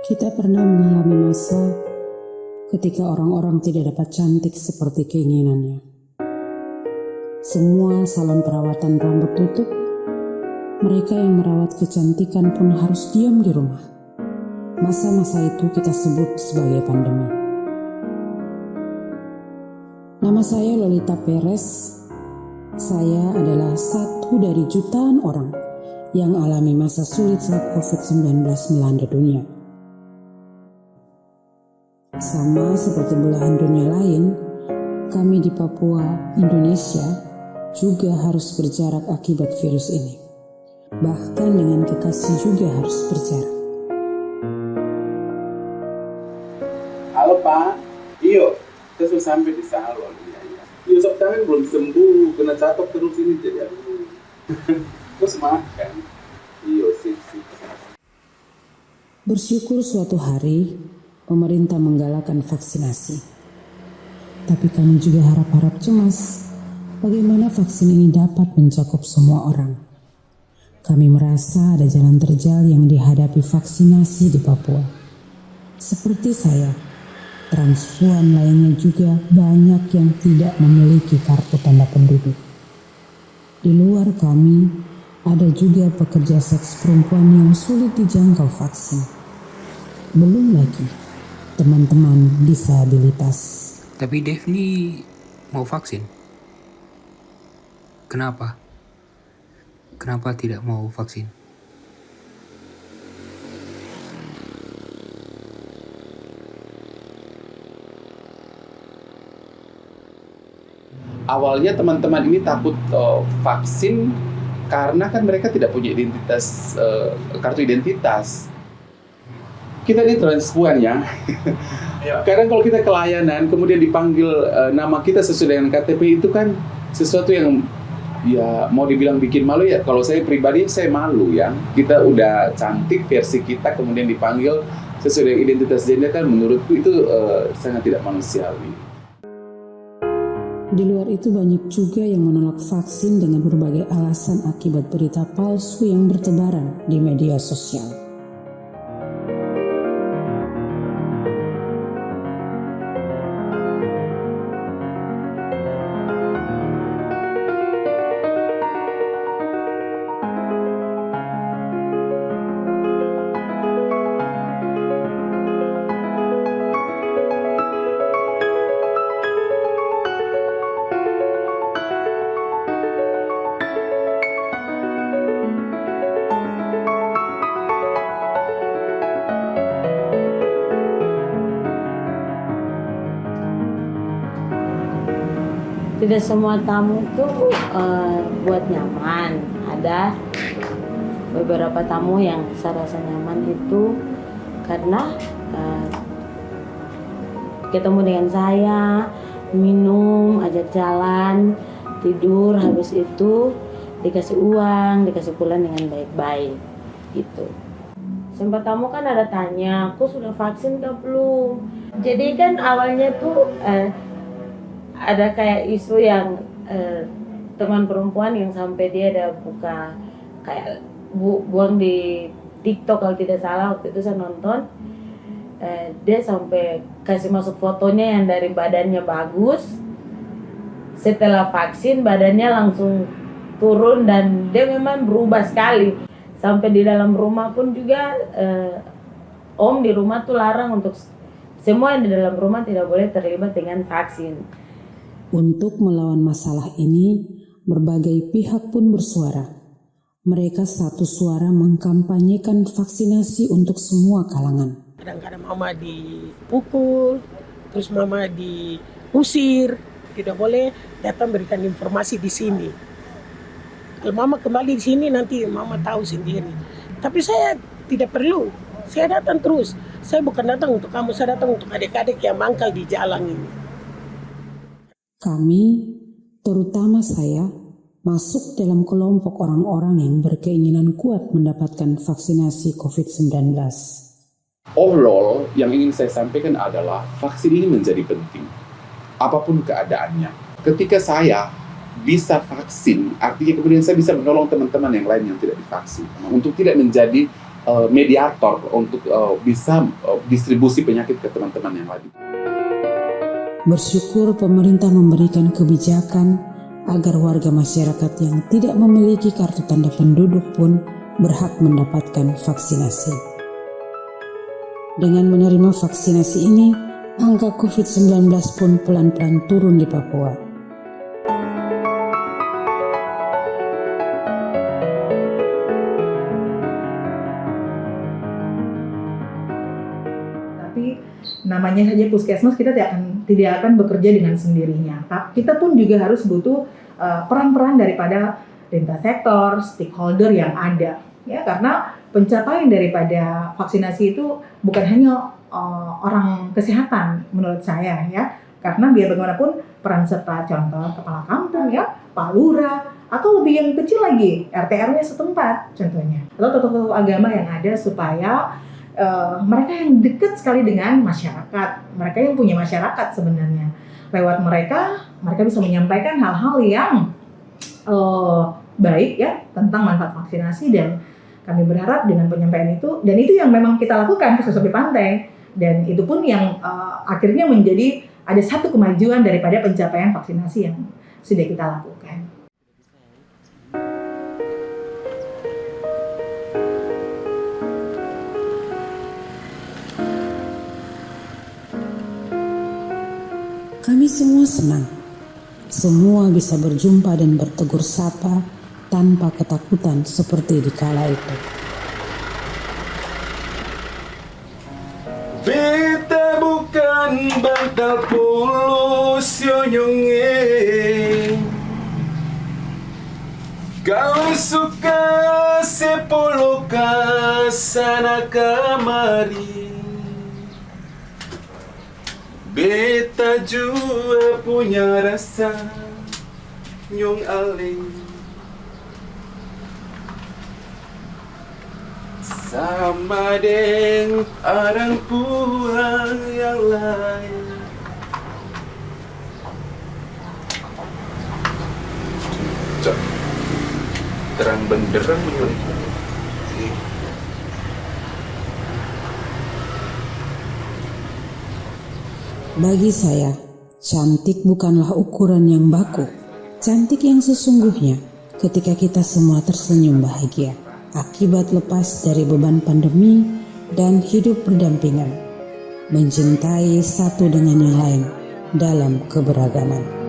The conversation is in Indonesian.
Kita pernah mengalami masa ketika orang-orang tidak dapat cantik seperti keinginannya. Semua salon perawatan rambut tutup, mereka yang merawat kecantikan pun harus diam di rumah. Masa-masa itu kita sebut sebagai pandemi. Nama saya Lolita Perez. Saya adalah satu dari jutaan orang yang alami masa sulit saat COVID-19 melanda dunia. Sama seperti belahan dunia lain, kami di Papua, Indonesia juga harus berjarak akibat virus ini. Bahkan dengan kekasih juga harus berjarak. Halo Pak, iyo, kita sudah sampai di salon. Iyo, sob tangan belum sembuh, kena catok terus ini jadi aduh. Terus makan. Iyo, sip. Bersyukur suatu hari pemerintah menggalakkan vaksinasi. Tapi kami juga harap-harap cemas bagaimana vaksin ini dapat mencakup semua orang. Kami merasa ada jalan terjal yang dihadapi vaksinasi di Papua. Seperti saya, transpuan lainnya juga banyak yang tidak memiliki kartu tanda penduduk. Di luar kami, ada juga pekerja seks perempuan yang sulit dijangkau vaksin. Belum lagi teman-teman disabilitas. Tapi Devni mau vaksin. Kenapa? Kenapa tidak mau vaksin? Awalnya teman-teman ini takut vaksin karena kan mereka tidak punya identitas, kartu identitas. Kita ini transpuan ya. Kadang kalau kita ke layanan kemudian dipanggil nama kita sesuai dengan KTP itu kan sesuatu yang ya mau dibilang bikin malu ya. Kalau saya pribadi saya malu ya. Kita udah cantik versi kita kemudian dipanggil sesuai dengan identitas gender kan menurutku itu sangat tidak manusiawi. Di luar itu banyak juga yang menolak vaksin dengan berbagai alasan akibat berita palsu yang bertebaran di media sosial. Tidak semua tamu tuh buat nyaman. Ada beberapa tamu yang saya rasa nyaman itu karena ketemu dengan saya, minum, ajak jalan, tidur, habis itu dikasih uang, dikasih pulang dengan baik-baik gitu. Sempat tamu kan ada tanya, aku sudah vaksin atau belum? Jadi kan awalnya tuh ada kayak isu yang teman perempuan yang sampai dia ada buka kayak buang di TikTok kalau tidak salah, waktu itu saya nonton, dia sampai kasih masuk fotonya yang dari badannya bagus, setelah vaksin badannya langsung turun dan dia memang berubah sekali. Sampai di dalam rumah pun juga om di rumah tuh larang untuk semua yang di dalam rumah tidak boleh terlibat dengan vaksin. Untuk melawan masalah ini, berbagai pihak pun bersuara. Mereka satu suara mengkampanyekan vaksinasi untuk semua kalangan. Kadang-kadang mama dipukul, terus mama diusir, tidak boleh datang berikan informasi di sini. Kalau mama kembali di sini nanti mama tahu sendiri. Tapi saya tidak perlu, saya datang terus. Saya bukan datang untuk kamu, saya datang untuk adik-adik yang mangkal di jalan ini. Kami, terutama saya, masuk dalam kelompok orang-orang yang berkeinginan kuat mendapatkan vaksinasi COVID-19. Overall, yang ingin saya sampaikan adalah vaksin ini menjadi penting. Apapun keadaannya. Ketika saya bisa vaksin, artinya kemudian saya bisa menolong teman-teman yang lain yang tidak divaksin. Untuk tidak menjadi mediator untuk bisa distribusi penyakit ke teman-teman yang lain. Bersyukur pemerintah memberikan kebijakan agar warga masyarakat yang tidak memiliki kartu tanda penduduk pun berhak mendapatkan vaksinasi. Dengan menerima vaksinasi ini, angka COVID-19 pun pelan-pelan turun di Papua. Tapi namanya saja puskesmas, kita tidak akan bekerja dengan sendirinya. Kita pun juga harus butuh peran-peran daripada lintas sektor, stakeholder yang ada, ya, karena pencapaian daripada vaksinasi itu bukan hanya orang kesehatan menurut saya, ya, karena biar bagaimanapun peran serta contoh kepala kampung, ya, Pak Lurah, atau lebih yang kecil lagi RT RW setempat contohnya, atau tokoh-tokoh agama yang ada, supaya mereka yang dekat sekali dengan masyarakat, mereka yang punya masyarakat sebenarnya, lewat mereka bisa menyampaikan hal-hal yang baik, ya, tentang manfaat vaksinasi. Dan kami berharap dengan penyampaian itu, dan itu yang memang kita lakukan Puskesmas Tepi Pantai, dan itu pun yang akhirnya menjadi ada satu kemajuan daripada pencapaian vaksinasi yang sudah kita lakukan. Kami semua senang. Semua bisa berjumpa dan bertegur sapa tanpa ketakutan seperti di kala itu. Beta bukan bantal pulus yonyonge, kau suka sepuluh sana kamari. Beta juga punya rasa nyong aling, sama deng orang puang yang lain. Cok, terang benderang menurut. Bagi saya, cantik bukanlah ukuran yang baku. Cantik yang sesungguhnya ketika kita semua tersenyum bahagia akibat lepas dari beban pandemi dan hidup berdampingan, mencintai satu dengan yang lain dalam keberagaman.